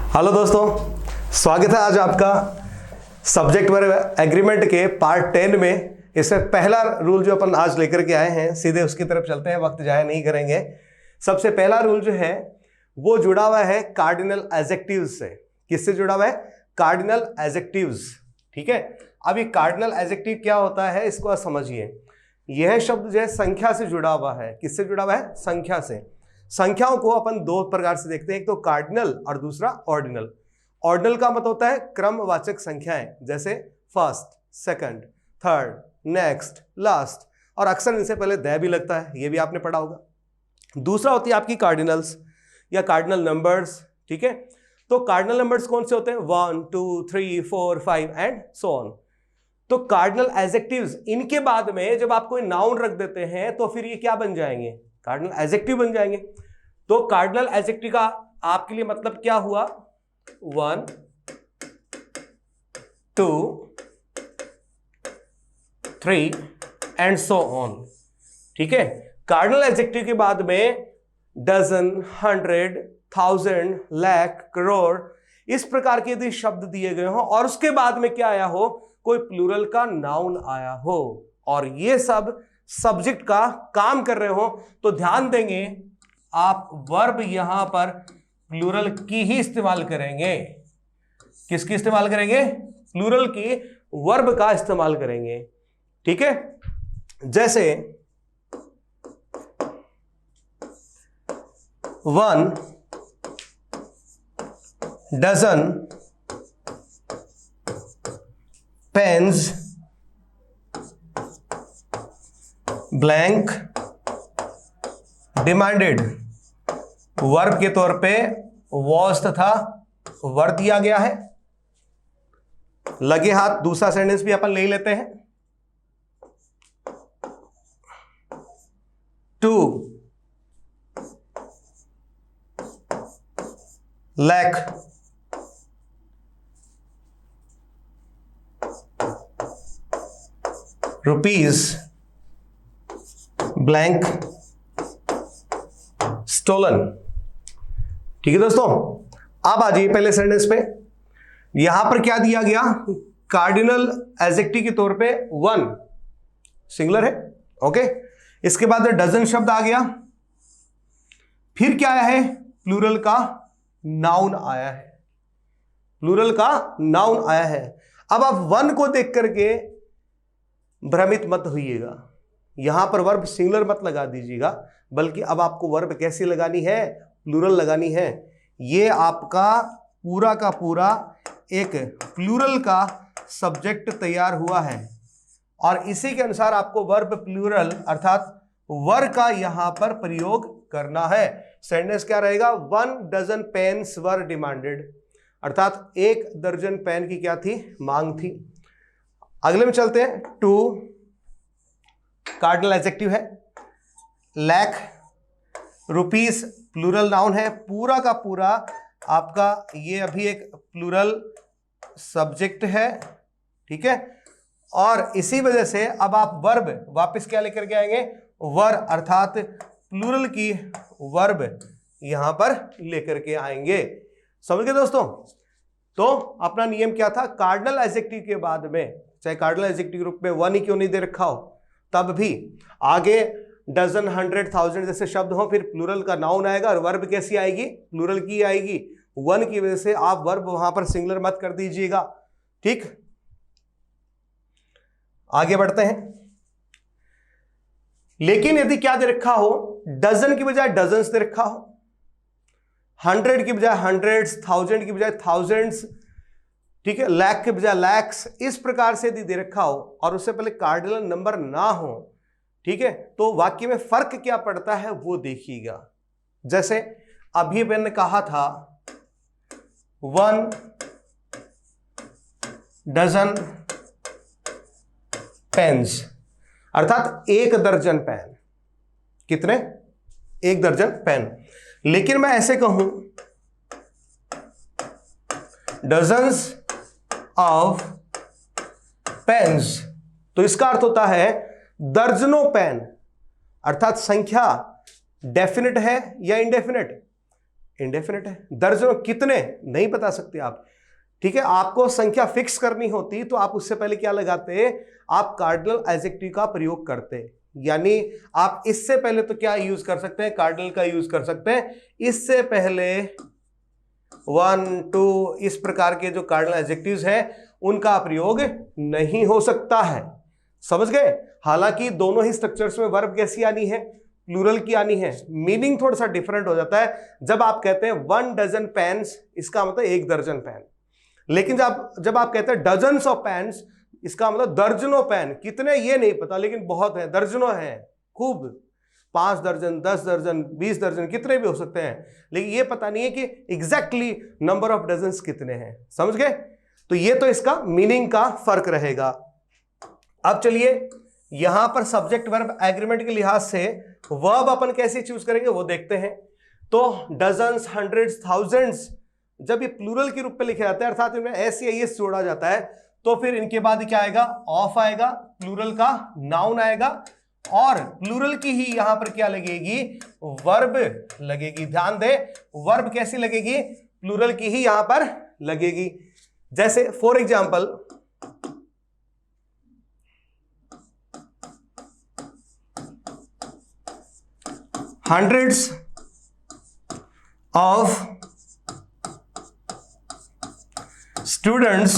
Hello दोस्तों, स्वागत है आज आपका सब्जेक्ट वर्ब एग्रीमेंट के पार्ट 10 में। इसमें पहला रूल जो अपन आज लेकर के आए हैं, सीधे उसकी तरफ चलते हैं, वक्त जाया नहीं करेंगे। सबसे पहला रूल जो है वो जुड़ा हुआ है कार्डिनल एडजेक्टिव्स से। किससे जुड़ा हुआ है? Cardinal adjectives. ठीक है, अब ये कार्डिनल एडजेक्टिव क्या होता है इसको आप समझिए। यह शब्द जो है संख्या से जुड़ा हुआ है। किससे जुड़ा हुआ है? संख्या से। संख्याओं को अपन दो प्रकार से देखते हैं, एक तो कार्डिनल और दूसरा ऑर्डिनल। ऑर्डिनल का मतलब होता है क्रमवाचक संख्याएं, जैसे first, second, third, next, last, और अक्सर इनसे पहले द भी लगता है, ये भी आपने पढ़ा होगा। दूसरा होती है आपकी कार्डिनल्स या कार्डिनल नंबर्स। ठीक है, तो कार्डिनल नंबर्स कौन से होते हैं? 1, 2, 3, 4, 5 एंड सो ऑन। तो कार्डिनल एडजेक्टिव्स, इनके बाद में जब आप कोई नाउन रख देते हैं तो फिर ये क्या बन जाएंगे? कार्डिनल एडजेक्टिव बन जाएंगे। तो कार्डिनल एडजेक्टिव का आपके लिए मतलब क्या हुआ? 1, 2, 3 एंड सो ऑन। ठीक है, कार्डिनल एडजेक्टिव के बाद में डजन, 100, 1000, लाख, करोड़, इस प्रकार के यदि शब्द दिए गए हो और उसके बाद में क्या आया हो? कोई प्लूरल का नाउन आया हो और ये सब सब्जेक्ट का काम कर रहे हो, तो ध्यान देंगे आप वर्ब यहां पर प्लूरल की ही इस्तेमाल करेंगे। किसकी इस्तेमाल करेंगे? प्लूरल की, वर्ब का इस्तेमाल करेंगे। ठीक है, जैसे 1 dozen pens blank demanded. Verb के तौर पे वॉज तथा वर दिया गया है। लगे हाथ दूसरा सेंटेंस भी अपन ले लेते हैं। 2 लाख रुपीज ब्लैंक स्टोलन। ठीक है दोस्तों, अब आ जाइए पहले सेंटेंस पे। यहां पर क्या दिया गया? कार्डिनल एडजेक्टिव के तौर पे 1 सिंगुलर है। ओके, इसके बाद डजन शब्द आ गया। फिर क्या आया है? प्लूरल का नाउन आया है। प्लूरल का नाउन आया है। अब आप 1 को देख करके भ्रमित मत होइएगा। यहां पर वर्ब सिंगुलर मत लगा दीजिएगा, बल्कि अब आपको वर्ब कैसी लगानी है? प्लूरल लगानी है। ये आपका पूरा का पूरा एक प्लूरल का सब्जेक्ट तैयार हुआ है और इसी के अनुसार आपको वर्ब प्लूरल अर्थात वर का यहां पर प्रयोग करना है। सेंटेंस क्या रहेगा? 1 डजन पेन्स वर डिमांडेड, अर्थात 1 दर्जन पेन की क्या थी? मांग थी। अगले में चलते हैं। 2 कार्डिनल एडजेक्टिव है। लाख रुपीस प्लूरल नाउन है। पूरा का पूरा आपका ये अभी एक प्लूरल सब्जेक्ट है। ठीक है, और इसी वजह से अब आप वर्ब वापस क्या लेकर के आएंगे? वर, अर्थात प्लूरल की वर्ब यहां पर लेकर के आएंगे। समझ गए दोस्तों? तो अपना नियम क्या था? कार्डिनल एडजेक्टिव के बाद में, चाहे कार्डिनल एडजेक्टिव ग्रुप में 1 ही क्यों नहीं दे रखा हो, तब भी आगे डजन, 100, 1000 जैसे शब्द हो, फिर प्लूरल का नाउन आएगा और वर्ब कैसी आएगी? प्लूरल की आएगी। 1 की वजह से आप वर्ब वहां पर सिंगुलर मत कर दीजिएगा। ठीक, आगे बढ़ते हैं। लेकिन यदि क्या दे रखा हो? डजन की बजाय डजन्स दे रखा हो, 100 की बजाय हंड्रेड्स, 1000 की बजाय थाउजेंड्स, ठीक है, लाख के बजाय लैक्स, इस प्रकार से यदि दे रखा हो और उससे पहले कार्डिनल नंबर ना हो, ठीक है, तो वाक्य में फर्क क्या पड़ता है वो देखिएगा। जैसे अभी मैंने कहा था 1 डजन पेन्स, अर्थात 1 दर्जन पेन। कितने? 1 दर्जन पेन। लेकिन मैं ऐसे कहूं डजन्स ऑफ पेन्स, तो इसका अर्थ होता है दर्जनों पेन, अर्थात संख्या डेफिनेट है या इंडेफिनेट? इंडेफिनिट है। दर्जनों कितने नहीं बता सकते आप, ठीक है। आपको संख्या फिक्स करनी होती तो आप उससे पहले क्या लगाते, आप कार्डिनल एडजेक्टिव का प्रयोग करते। यानी आप इससे पहले तो क्या यूज कर सकते हैं, कार्डिनल का यूज कर सकते हैं। इससे पहले 1 2 इस प्रकार के जो कार्डिनल एडजेक्टिव्स हैं उनका प्रयोग नहीं हो सकता है। समझ गए। हालांकि दोनों ही स्ट्रक्चर्स में वर्ब कैसी आनी है, प्लूरल की आनी है। मीनिंग थोड़ा सा डिफरेंट हो जाता है। जब आप कहते हैं 1 डजन पेन्स, इसका मतलब 1 दर्जन पेन। लेकिन जब आप कहते हैं डजन्स ऑफ पेन्स, इसका मतलब दर्जनों पेन। कितने ये नहीं पता, लेकिन बहुत हैं, दर्जनों हैं, खूब। 5 दर्जन, 10 दर्जन, 20 दर्जन, कितने भी हो सकते हैं, लेकिन ये पता नहीं है कि एग्जैक्टली नंबर ऑफ डजन्स कितने हैं। समझ गए। तो ये तो इसका मीनिंग का फर्क रहेगा। अब चलिए यहां पर सब्जेक्ट वर्ब एग्रीमेंट के लिहाज से वर्ब अपन कैसे चूज करेंगे वो देखते हैं। तो डजन्स, हंड्रेड्स, थाउजेंड्स, जब ये प्लूरल के रूप में लिखे जाते हैं, अर्थात इनमें एस या एस जोड़ा जाता है, तो फिर इनके बाद क्या आएगा, ऑफ आएगा, प्लूरल का नाउन आएगा, और प्लूरल की ही यहां पर क्या लगेगी, वर्ब लगेगी। ध्यान दे, वर्ब कैसी लगेगी, प्लूरल की ही यहां पर लगेगी। जैसे for example, hundreds of students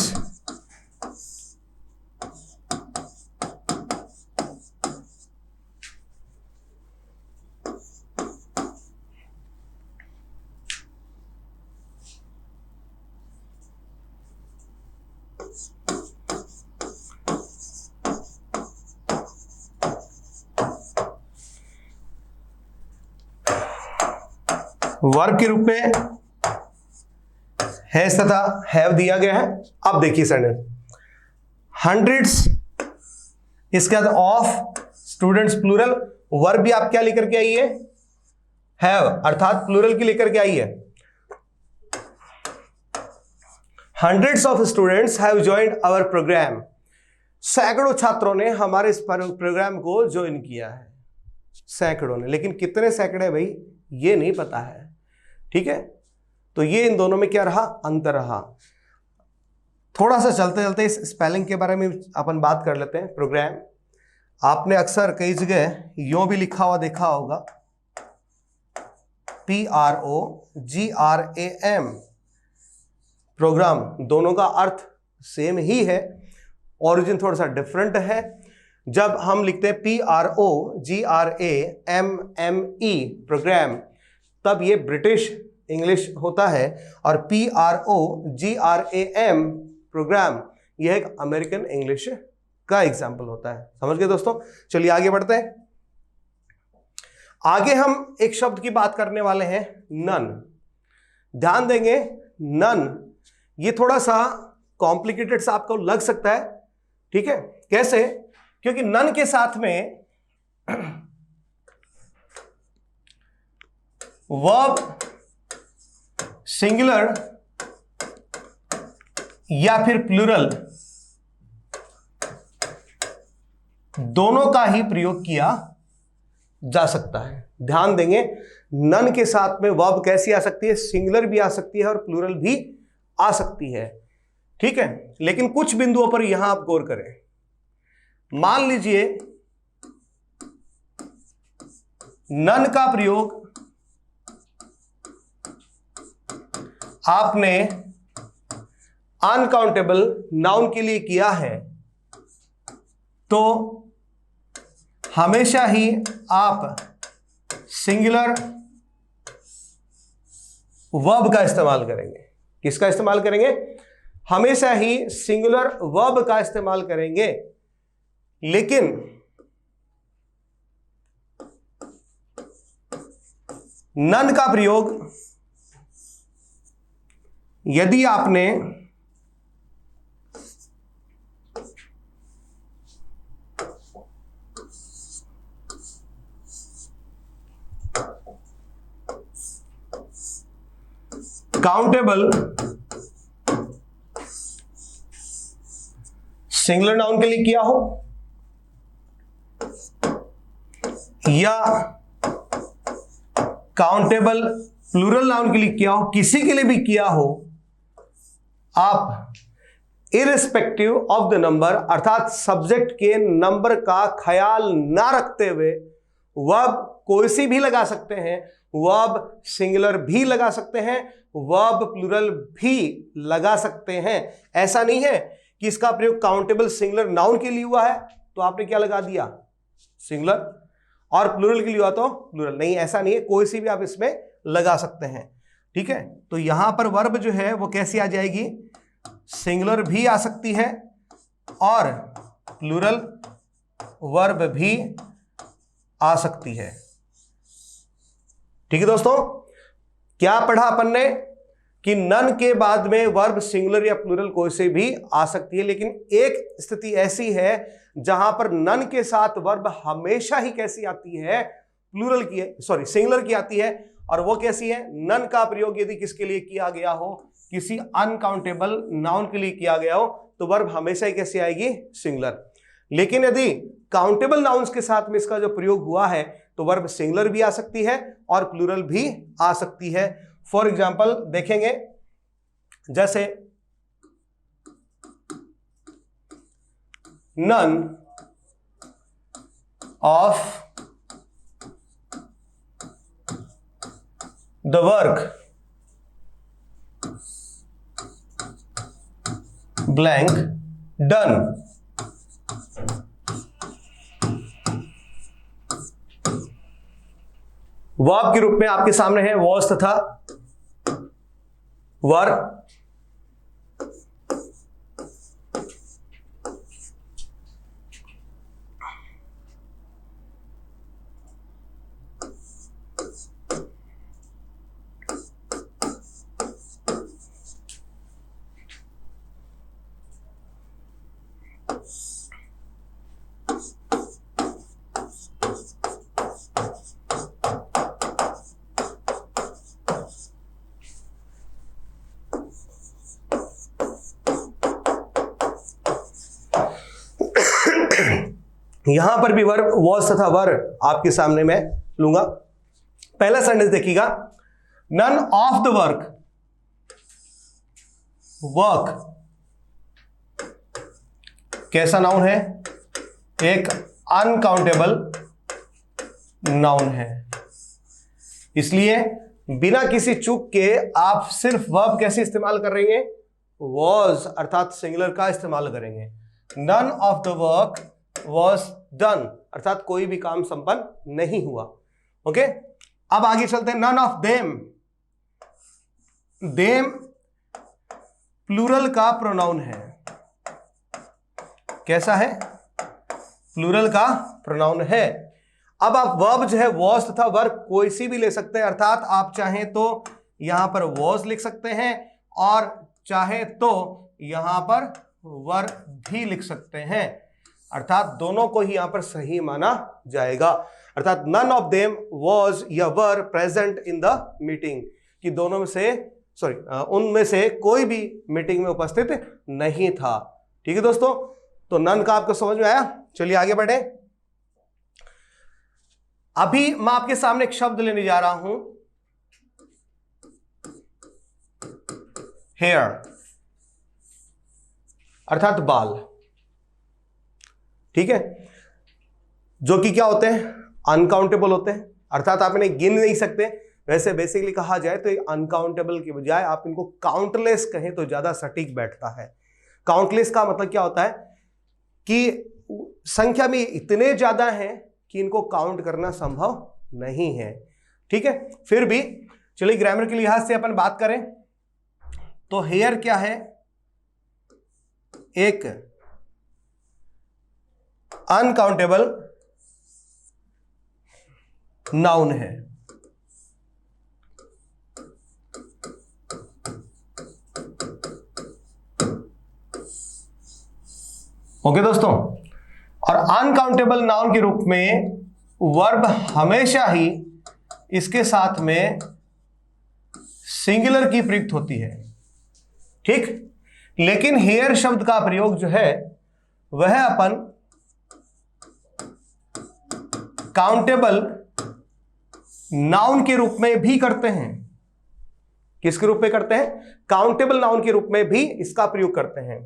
verb के रूप में हैज तथा हैव दिया गया है। अब देखिए सेंटेंस, हंड्रेड्स, इसके बाद ऑफ, स्टूडेंट्स प्लूरल, वर्ब भी आप क्या लेकर के आई है, हैव, अर्थात प्लूरल की लेकर के आई है। Hundreds of students have joined our program, सैकड़ों छात्रों ने हमारे इस प्रोग्राम को ज्वाइन किया है। सैकड़ों ने, लेकिन कितने सैकड़े भाई ये नहीं पता है। ठीक है, तो ये इन दोनों में क्या रहा, अंतर रहा। थोड़ा सा चलते चलते इस स्पेलिंग के बारे में अपन बात कर लेते हैं। प्रोग्राम आपने अक्सर कई जगह यूं भी लिखा हुआ देखा होगा, PROGRAM, प्रोग्राम। दोनों का अर्थ सेम ही है, ओरिजिन थोड़ा सा डिफरेंट है। जब हम लिखते हैं PROGRAMME, प्रोग्राम, तब ये ब्रिटिश इंग्लिश होता है, और PROGRAM, प्रोग्राम, यह एक अमेरिकन इंग्लिश का एग्जाम्पल होता है। समझ गए दोस्तों। चलिए आगे बढ़ते हैं। आगे हम एक शब्द की बात करने वाले हैं, नन। ध्यान देंगे, नन ये थोड़ा सा कॉम्प्लिकेटेड सा आपको लग सकता है। ठीक है, कैसे, क्योंकि नन के साथ में वर्ब सिंगुलर या फिर प्लूरल दोनों का ही प्रयोग किया जा सकता है। ध्यान देंगे, नन के साथ में वर्ब कैसी आ सकती है, सिंगुलर भी आ सकती है और प्लूरल भी आ सकती है। ठीक है, लेकिन कुछ बिंदुओं पर यहां आप गौर करें। मान लीजिए नन का प्रयोग आपने अनकाउंटेबल नाउन के लिए किया है, तो हमेशा ही आप सिंगुलर वर्ब का इस्तेमाल करेंगे। किसका इस्तेमाल करेंगे, हमेशा ही सिंगुलर वर्ब का इस्तेमाल करेंगे। लेकिन नन का प्रयोग यदि आपने काउंटेबल सिंगुलर नाउन के लिए किया हो, या काउंटेबल प्लूरल नाउन के लिए किया हो, किसी के लिए भी किया हो, आप इररिस्पेक्टिव ऑफ द नंबर अर्थात सब्जेक्ट के नंबर का ख्याल ना रखते हुए वर्ब कोई सी भी लगा सकते हैं, वर्ब सिंगुलर भी लगा सकते हैं, वर्ब प्लूरल भी लगा सकते हैं। ऐसा नहीं है कि इसका प्रयोग काउंटेबल सिंगुलर नाउन के लिए हुआ है तो आपने क्या लगा दिया, सिंगुलर, और प्लूरल के लिए हुआ तो प्लूरल। नहीं, ऐसा नहीं है, कोई सी भी आप इसमें लगा सकते हैं। ठीक है, तो यहां पर वर्ब जो है वो कैसी आ जाएगी, सिंगुलर भी आ सकती है और प्लूरल वर्ब भी आ सकती है। ठीक है दोस्तों, क्या पढ़ा अपन ने कि नन के बाद में वर्ब सिंगुलर या प्लूरल कोई से भी आ सकती है, लेकिन एक स्थिति ऐसी है जहां पर नन के साथ वर्ब हमेशा ही कैसी आती है, प्लूरल की है, सॉरी सिंगुलर की आती है। और वो कैसी है, नन का प्रयोग यदि किसके लिए किया गया हो, किसी अनकाउंटेबल नाउन के लिए किया गया हो तो वर्ब हमेशा ही कैसी आएगी, सिंगुलर। लेकिन यदि काउंटेबल नाउन्स के साथ में इसका जो प्रयोग हुआ है तो वर्ब सिंगुलर भी आ सकती है और प्लूरल भी आ सकती है। फॉर एग्जाम्पल देखेंगे, जैसे none of the work blank done. Verb के रूप में आपके सामने है वॉज तथा वर। यहां पर भी वर्ब वॉज तथा वर आपके सामने मैं लूंगा। पहला सेंटेंस देखिएगा, नन ऑफ द वर्क कैसा नाउन है, एक अनकाउंटेबल नाउन है, इसलिए बिना किसी चूक के आप सिर्फ वर्ब कैसे इस्तेमाल कर रही हैं, वॉज अर्थात सिंगुलर का इस्तेमाल करेंगे। None of the work was done अर्थात कोई भी काम संपन्न नहीं हुआ। ओके, अब आगे चलते हैं। None of them, them plural का प्रोनाउन है, कैसा है, प्लूरल का प्रोनाउन है। अब आप वर्ब जो है वॉज तथा वर्ब कोई सी भी ले सकते हैं, अर्थात आप चाहें तो यहां पर वॉज लिख सकते हैं और चाहे तो यहां पर वर भी लिख सकते हैं, अर्थात दोनों को ही यहां पर सही माना जाएगा। अर्थात नन ऑफ देम वॉज या were present in the meeting, कि दोनों में से उनमें से कोई भी मीटिंग में उपस्थित नहीं था। ठीक है दोस्तों, तो नन का आपको समझ में आया। चलिए आगे बढ़े। अभी मैं आपके सामने एक शब्द लेने जा रहा हूं, हेयर अर्थात बाल। ठीक है, जो कि क्या होते हैं, अनकाउंटेबल होते हैं, अर्थात आप इन्हें गिन नहीं सकते। वैसे बेसिकली कहा जाए तो अनकाउंटेबल की बजाय आप इनको काउंटलेस कहें तो ज्यादा सटीक बैठता है। काउंटलेस का मतलब क्या होता है कि संख्या में इतने ज्यादा हैं कि इनको काउंट करना संभव नहीं है। ठीक है, फिर भी चलिए ग्रामर के लिहाज से अपन बात करें तो हेयर क्या है, एक अनकाउंटेबल नाउन है। ओके दोस्तों, और अनकाउंटेबल नाउन के रूप में वर्ब हमेशा ही इसके साथ में सिंगुलर की प्रयुक्त होती है। ठीक, लेकिन हेयर शब्द का प्रयोग जो है वह अपन काउंटेबल नाउन के रूप में भी करते हैं। किसके रूप में करते हैं? काउंटेबल नाउन के रूप में भी इसका प्रयोग करते हैं।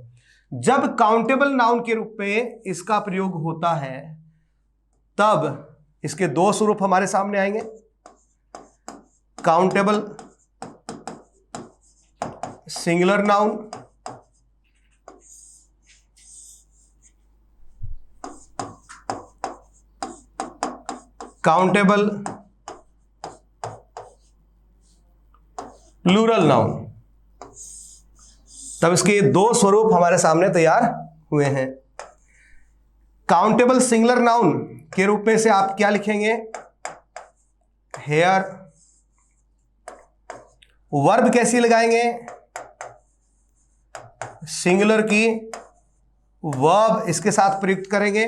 जब काउंटेबल नाउन के रूप में इसका प्रयोग होता है तब इसके दो स्वरूप हमारे सामने आएंगे, countable singular noun countable plural noun. तब इसके दो स्वरूप हमारे सामने तैयार हुए हैं। काउंटेबल सिंगुलर नाउन के रूप में से आप क्या लिखेंगे? हेयर। वर्ब कैसी लगाएंगे? सिंगुलर की वर्ब इसके साथ प्रयुक्त करेंगे।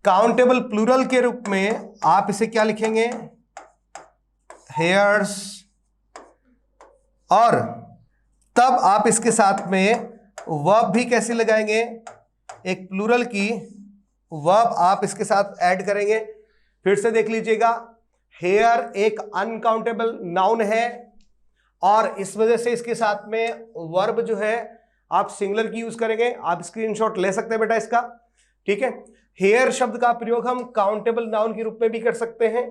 काउंटेबल प्लूरल के रूप में आप इसे क्या लिखेंगे? हेयर्स। और तब आप इसके साथ में वर्ब भी कैसे लगाएंगे? एक प्लूरल की वर्ब आप इसके साथ ऐड करेंगे। फिर से देख लीजिएगा, हेयर एक अनकाउंटेबल नाउन है और इस वजह से इसके साथ में वर्ब जो है आप सिंगुलर की यूज करेंगे। आप स्क्रीनशॉट ले सकते हैं बेटा इसका, ठीक है। हेयर शब्द का प्रयोग हम काउंटेबल नाउन के रूप में भी कर सकते हैं।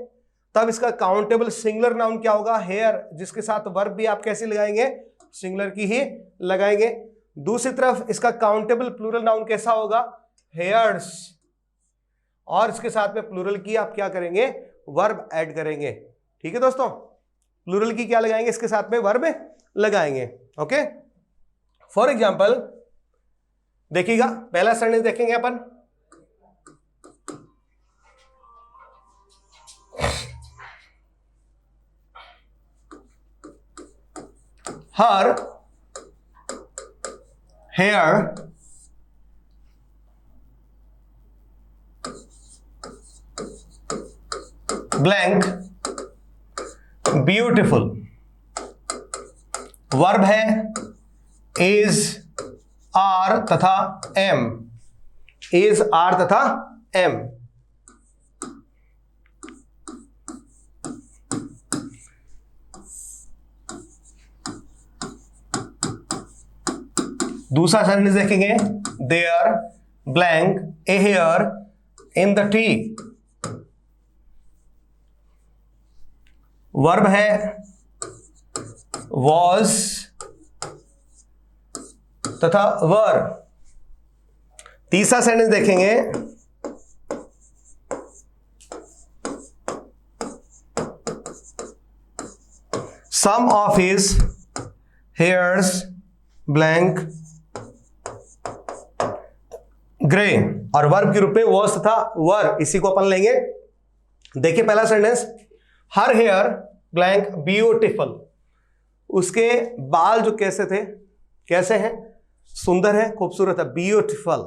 तब इसका काउंटेबल सिंगुलर नाउन क्या होगा? हेयर, जिसके साथ वर्ब भी आप कैसे लगाएंगे? सिंगुलर की ही लगाएंगे। दूसरी तरफ इसका काउंटेबल प्लूरल नाउन कैसा होगा? हेयर्स। और इसके साथ में प्लूरल की आप क्या करेंगे? वर्ब ऐड करेंगे, ठीक है दोस्तों। प्लूरल की क्या लगाएंगे? इसके साथ में वर्ब लगाएंगे। ओके, फॉर एग्जाम्पल देखिएगा, पहला सेंटेंस देखेंगे अपन। Her hair blank beautiful। Verb है is, are तथा am। is, are तथा am। दूसरा सेंटेंस देखेंगे, there blank a hair in the tea. Verb है वॉज तथा वर। तीसरा सेंटेंस देखेंगे, some of his hairs blank grey. और वर्ब के रूप में वॉज तथा वर, इसी को अपन लेंगे। देखिए पहला sentence, her hair blank beautiful. उसके बाल जो कैसे थे? कैसे हैं? सुंदर है, खूबसूरत है, ब्यूटीफुल।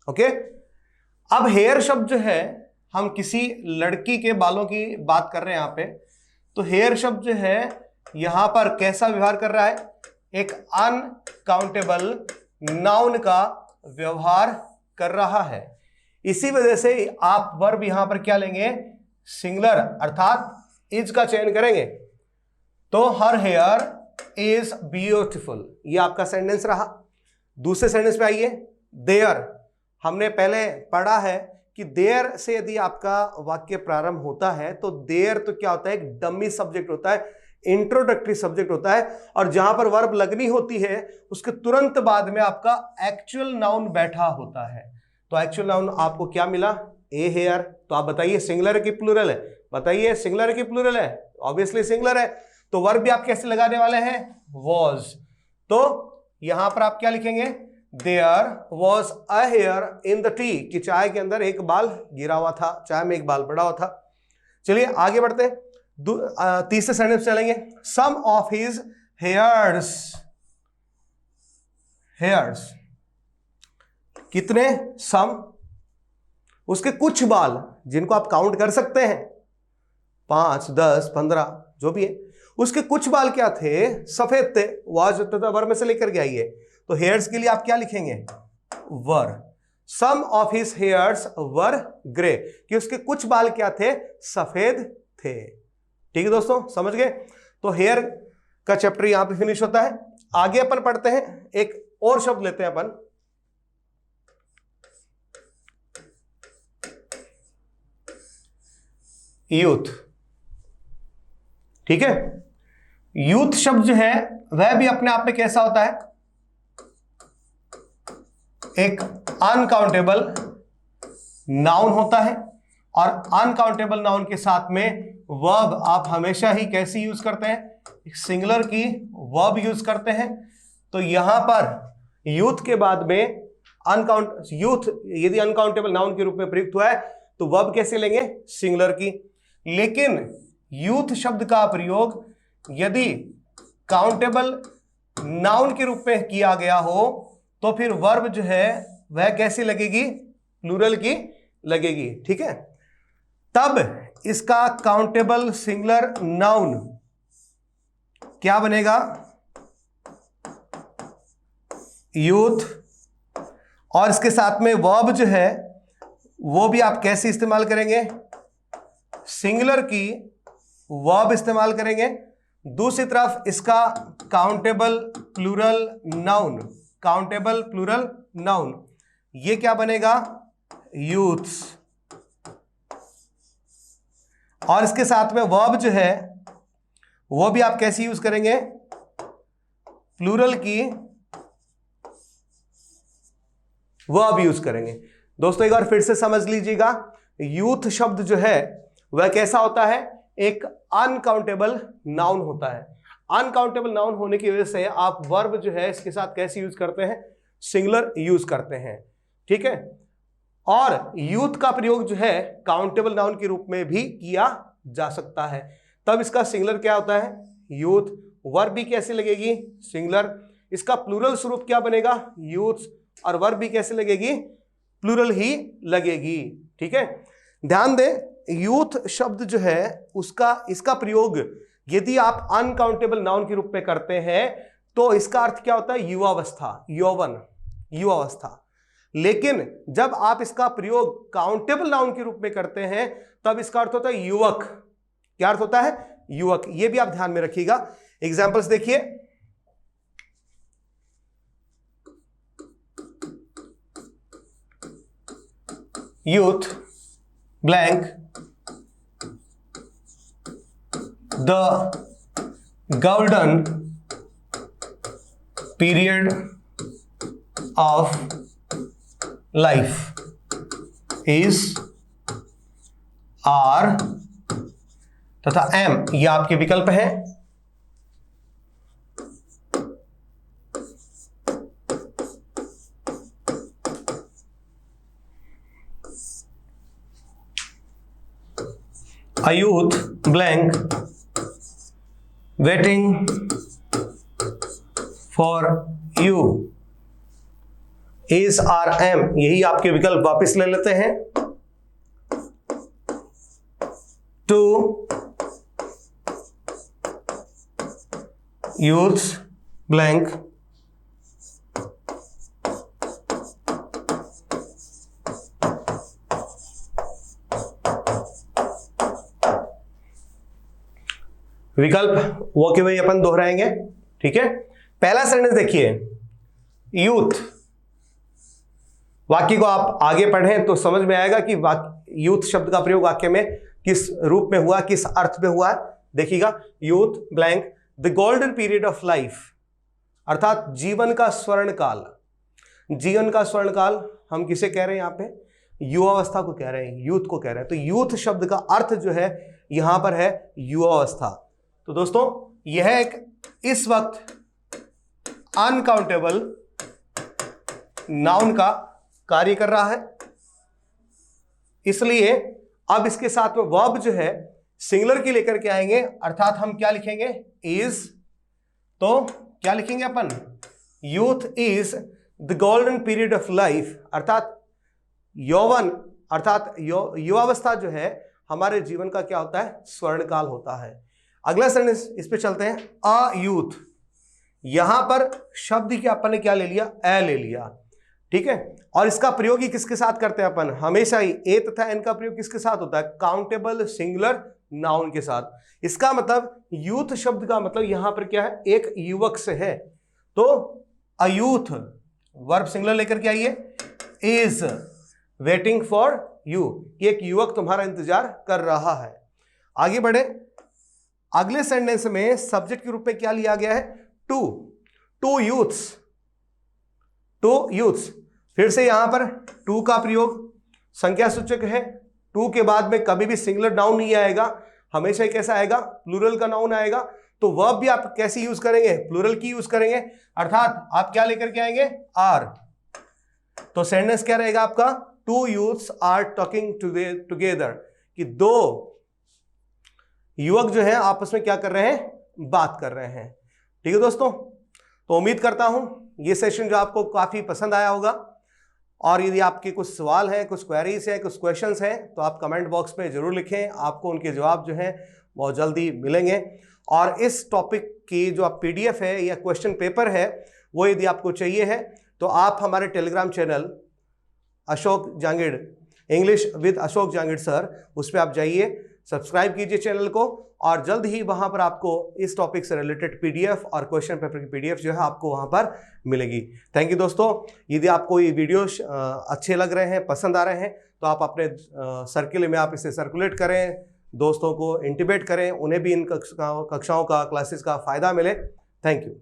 ओके, अब हेयर शब्द जो है, हम किसी लड़की के बालों की बात कर रहे हैं यहां पे, तो हेयर शब्द जो है यहां पर कैसा व्यवहार कर रहा है? एक अनकाउंटेबल नाउन का व्यवहार कर रहा है। इसी वजह से आप वर्ब यहां पर क्या लेंगे? सिंगुलर अर्थात इज का चयन करेंगे। तो हर हेयर इज ब्यूटीफुल, ये आपका सेंटेंस रहा। दूसरे सेंटेंस पे आइए, देयर। हमने पहले पढ़ा है कि देयर से यदि आपका वाक्य प्रारंभ होता है तो देयर तो क्या होता है? एक डमी सब्जेक्ट होता है, इंट्रोडक्टरी सब्जेक्ट होता है। और जहां पर वर्ब लगनी होती है उसके तुरंत बाद में आपका एक्चुअल नाउन बैठा होता है। तो एक्चुअल नाउन आपको क्या मिला? ए हेयर। तो आप बताइए सिंगुलर की प्लूरल है? बताइए सिंगुलर की प्लूरल है? ऑब्वियसली सिंगुलर है। तो वर्ब भी आप कैसे लगाने वाले हैं? वॉज। तो यहां पर आप क्या लिखेंगे? There was a hair in the tea, कि चाय के अंदर एक बाल गिरा हुआ था, चाय में एक बाल पड़ा हुआ था। चलिए आगे बढ़ते, तीसरे सेंटेंस चलेंगे। सम ऑफ हिज हेयर्स, हेयर्स कितने? सम, उसके कुछ बाल जिनको आप काउंट कर सकते हैं, 5, 10, 15 जो भी है, उसके कुछ बाल क्या थे? सफेद थे। वाज तथा वर में से लेकर के आइए। तो हेयर्स के लिए आप क्या लिखेंगे? Were. Some of his hairs were grey, कि उसके कुछ बाल क्या थे? सफेद थे। ठीक है दोस्तों, समझ गए? तो हेयर का चैप्टर यहां पे फिनिश होता है। आगे अपन पढ़ते हैं, एक और शब्द लेते हैं अपन, यूथ। ठीक है, यूथ शब्द जो है वह भी अपने आप में कैसा होता है, एक अनकाउंटेबल नाउन होता है। और अनकाउंटेबल नाउन के साथ में वर्ब आप हमेशा ही कैसी यूज करते हैं, सिंगुलर की वर्ब यूज करते हैं। तो यहां पर यूथ के बाद में यूथ यदि अनकाउंटेबल नाउन के रूप में प्रयुक्त हुआ है तो वर्ब कैसे लेंगे, सिंगुलर की। लेकिन यूथ शब्द का प्रयोग यदि काउंटेबल नाउन के रूप में किया गया हो तो फिर वर्ब जो है वह कैसी लगेगी, प्लूरल की लगेगी। ठीक है, तब इसका काउंटेबल सिंगुलर नाउन क्या बनेगा, यूथ। और इसके साथ में वर्ब जो है वो भी आप कैसे इस्तेमाल करेंगे, सिंगुलर की वर्ब इस्तेमाल करेंगे। दूसरी तरफ इसका countable plural noun, countable plural noun ये क्या बनेगा, यूथ्स। और इसके साथ में वर्ब जो है वो भी आप कैसे यूज करेंगे, प्लूरल की वर्ब यूज करेंगे। दोस्तों एक बार फिर से समझ लीजिएगा, यूथ शब्द जो है वह कैसा होता है, एक अनकाउंटेबल नाउन होता है। अनकाउंटेबल नाउन होने की वजह से आप वर्ब जो है इसके साथ कैसे यूज करते हैं, सिंगुलर यूज करते हैं। ठीक है, और यूथ का प्रयोग जो है काउंटेबल नाउन के रूप में भी किया जा सकता है। तब इसका सिंगुलर क्या होता है, यूथ। वर्ब भी कैसे लगेगी, सिंगुलर। इसका प्लूरल स्वरूप क्या बनेगा, यूथ्स। और वर्ब भी कैसे लगेगी, प्लूरल ही लगेगी। ठीक है, ध्यान दें, यूथ शब्द जो है इसका प्रयोग यदि आप अनकाउंटेबल नाउन के रूप में करते हैं तो इसका अर्थ क्या होता है, युवावस्था, यौवन, युवावस्था। लेकिन जब आप इसका प्रयोग काउंटेबल नाउन के रूप में करते हैं तब इसका अर्थ होता है युवक। क्या अर्थ होता है, युवक। यह भी आप ध्यान में रखिएगा। एग्जांपल्स देखिए, youth blank the golden period of life is are तथा एम, ये आपके विकल्प हैं। A youth blank waiting for you is RM, यही आपके विकल्प वापस ले लेते हैं। To youths blank विकल्प वो कि वही अपन दोहराएंगे। ठीक है, पहला सेंटेंस देखिए, यूथ। वाक्य को आप आगे पढ़ें तो समझ में आएगा कि यूथ शब्द का प्रयोग वाक्य में किस रूप में हुआ, किस अर्थ में हुआ। देखिएगा, youth blank the golden period of life, अर्थात जीवन का स्वर्ण काल। जीवन का स्वर्ण काल हम किसे कह रहे हैं, यहाँ पे युवावस्था को कह रहे हैं, यूथ को कह रहे हैं। तो यूथ शब्द का अर्थ जो है यहां पर है युवावस्था। तो दोस्तों यह एक इस वक्त अनकाउंटेबल नाउन का कार्य कर रहा है, इसलिए अब इसके साथ में वर्ब जो है सिंगुलर की लेकर के आएंगे, अर्थात हम क्या लिखेंगे, इज। तो क्या लिखेंगे अपन, youth is the golden period of life, अर्थात यौवन, अर्थात युवावस्था जो है हमारे जीवन का क्या होता है, स्वर्ण काल होता है। अगला सेंटेंस इस पे चलते हैं, अ यूथ। यहां पर शब्द की अपन ने क्या ले लिया, ए ले लिया। ठीक है, और इसका प्रयोग ही किसके साथ करते हैं अपन, हमेशा ही ए तथा एन का प्रयोग किसके साथ होता है, काउंटेबल सिंगुलर नाउन के साथ। इसका मतलब यूथ शब्द का मतलब यहां पर क्या है, एक युवक से है। तो अ यूथ वर्ब सिंगुलर लेकर के आइए, इज वेटिंग फॉर यू, एक युवक तुम्हारा इंतजार कर रहा है। आगे बढ़े, अगले सेंटेंस में सब्जेक्ट के रूप में क्या लिया गया है, two, two youths, two youths. फिर से यहां पर टू का प्रयोग संख्या सूचक है, टू के बाद में कभी भी सिंगुलर नाउन नहीं आएगा, हमेशा कैसा आएगा, प्लूरल का नाउन आएगा। तो वर्ब भी आप कैसे यूज करेंगे, प्लूरल की यूज करेंगे, अर्थात आप क्या लेकर के आएंगे, आर। तो सेंटेंस क्या रहेगा आपका, two youths are talking together, कि दो युवक जो है आपस में क्या कर रहे हैं, बात कर रहे हैं। ठीक है दोस्तों, तो उम्मीद करता हूं ये सेशन जो आपको काफी पसंद आया होगा। और यदि आपके कुछ सवाल हैं, कुछ क्वेरीज हैं, कुछ क्वेश्चंस हैं, तो आप कमेंट बॉक्स में जरूर लिखें, आपको उनके जवाब जो हैं बहुत जल्दी मिलेंगे। और इस टॉपिक की जो आप पीडीएफ है या क्वेश्चन पेपर है, वो यदि आपको चाहिए है तो आप हमारे Telegram channel Ashok Jangid, English with Ashok Jangid sir, उस पर आप जाइए, सब्सक्राइब कीजिए चैनल को, और जल्द ही वहां पर आपको इस टॉपिक से रिलेटेड पीडीएफ और क्वेश्चन पेपर की पीडीएफ जो है आपको वहां पर मिलेगी। थैंक यू दोस्तों। यदि आपको ये वीडियो अच्छे लग रहे हैं, पसंद आ रहे हैं, तो आप अपने सर्किल में आप इसे सर्कुलेट करें, दोस्तों को इंटीमेट करें, उन्हें भी इन कक्षाओं का, क्लासेस का फायदा मिले। Thank you.